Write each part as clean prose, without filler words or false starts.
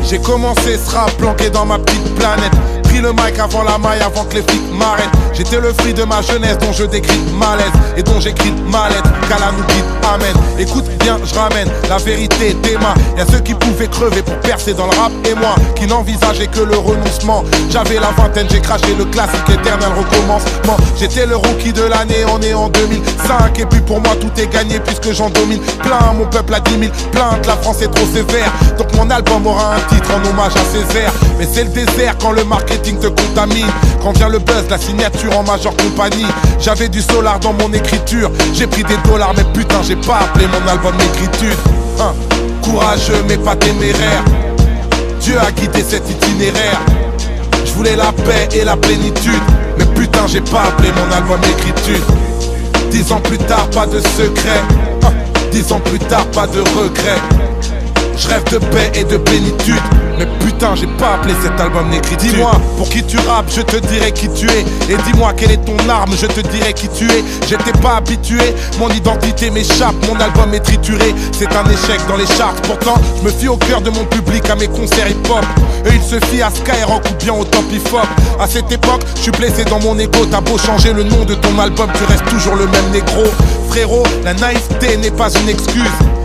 J'ai commencé ce rap planqué dans ma petite planète. Pris le mic avant la maille, avant que les flics m'arrêtent. J'étais le fruit de ma jeunesse dont je décris malaise et dont j'écris ma lettre, qu'Allah nous guide, amen. Écoute bien, je ramène la vérité des mains. Y'a ceux qui pouvaient crever pour percer dans le rap et moi qui n'envisageais que le renoncement. J'avais la vingtaine, j'ai craché le classique éternel recommencement. J'étais le rookie de l'année, on est en 2005. Et puis pour moi tout est gagné puisque j'en domine plein. Mon peuple a 10 000 plaintes, la France est trop sévère. Donc mon album aura un titre en hommage à Césaire. Mais c'est le désert quand le marketing te contamine. Quand vient le buzz, la signature en majeure compagnie. J'avais du solar dans mon écriture. J'ai pris des dollars mais putain j'ai pas appelé mon album d'écriture. Courageux mais pas téméraire. Dieu a guidé cet itinéraire. Je voulais la paix et la plénitude. Mais putain j'ai pas appelé mon album d'écriture. 10 ans plus tard pas de secret. 10 ans plus tard pas de regret. Je rêve de paix et de plénitude. Mais putain j'ai pas appelé cet album d'écriture. Dis-moi pour qui tu rappes, je te dirai qui tu es. Et dis-moi quelle est ton arme, je te dirai qui tu es. J'étais pas habitué, mon identité m'échappe. Mon album est trituré, c'est un échec dans les charts. Pourtant je me fie au cœur de mon public, à mes concerts hip-hop. Eux ils se fient à Skyrock ou bien au top hip-hop. À cette époque, je suis blessé dans mon ego. T'as beau changer le nom de ton album, tu restes toujours le même négro. Frérot, la naïveté n'est pas une excuse.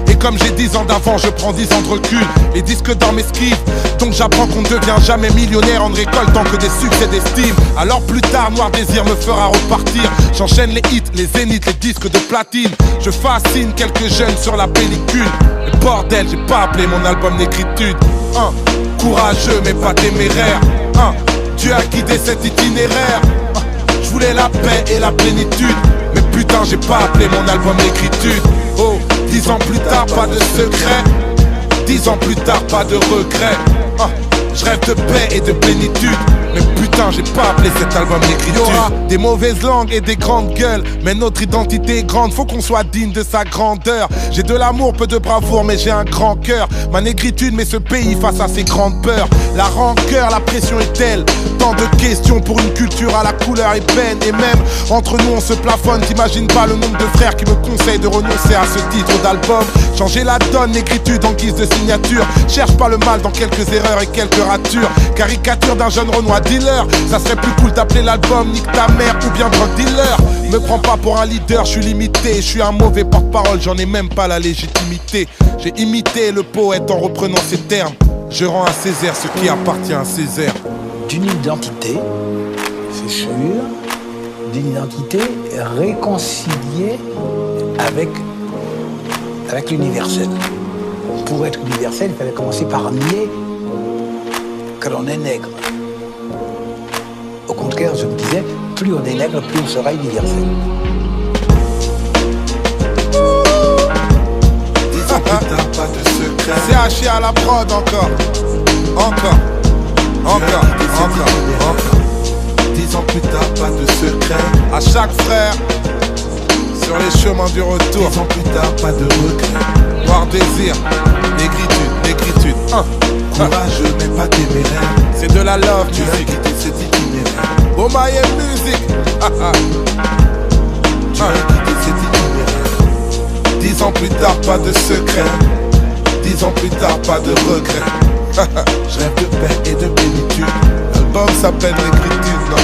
Et comme j'ai 10 ans d'avant, je prends 10 ans de recul. Les disques d'or m'esquivent, donc j'apprends qu'on ne devient jamais millionnaire en ne récoltant que des succès d'estime. Alors plus tard, Noir Désir me fera repartir. J'enchaîne les hits, les zéniths, les disques de platine. Je fascine quelques jeunes sur la pellicule. Mais bordel, j'ai pas appelé mon album d'écriture. Courageux mais pas téméraire. Dieu a guidé cet itinéraire. Je voulais la paix et la plénitude. Mais putain j'ai pas appelé mon album d'écriture. 10 ans plus tard, pas de secret. 10 ans plus tard, pas de regret. Je rêve de paix et de plénitude. Mais putain, j'ai pas appelé cet album d'écriture. Y'aura des mauvaises langues et des grandes gueules. Mais notre identité est grande, faut qu'on soit digne de sa grandeur. J'ai de l'amour, peu de bravoure, mais j'ai un grand cœur. Ma négritude met ce pays face à ses grandes peurs. La rancœur, la pression est telle. Tant de questions pour une culture à la couleur ébène. Et même entre nous on se plafonne. T'imagines pas le nombre de frères qui me conseillent de renoncer à ce titre d'album. Changer la donne, négritude en guise de signature. Cherche pas le mal dans quelques erreurs et quelques ratures. Caricature d'un jeune Renoir dealer. Ça serait plus cool d'appeler l'album Nique ta mère ou bien drug dealer. Me prends pas pour un leader, je suis limité. Je suis un mauvais porte-parole, j'en ai même pas la légitimité. J'ai imité le poète en reprenant ses termes. Je rends à Césaire ce qui appartient à Césaire. D'une identité, c'est sûr, d'une identité réconciliée avec l'universel. Pour être universel, il fallait commencer par nier que l'on est nègre. Au contraire, je me disais, plus on est nègre, plus on sera universel. Pas de secret. C'est haché à la prod encore. 10 ans plus tard, pas de secret. À chaque frère, sur les chemins du retour. 10 ans plus tard, pas de regret. Noir Désir, négritude. Courageux mais pas téméraire. C'est de la love, tu as quitté cet itinéraire. Oh my music. Tu as quitté cet itinéraire. 10 ans plus tard, pas de secret. 10 ans plus tard, pas de regret. Je rêve de paix et de plénitude. L'album s'appelle Négritude, non?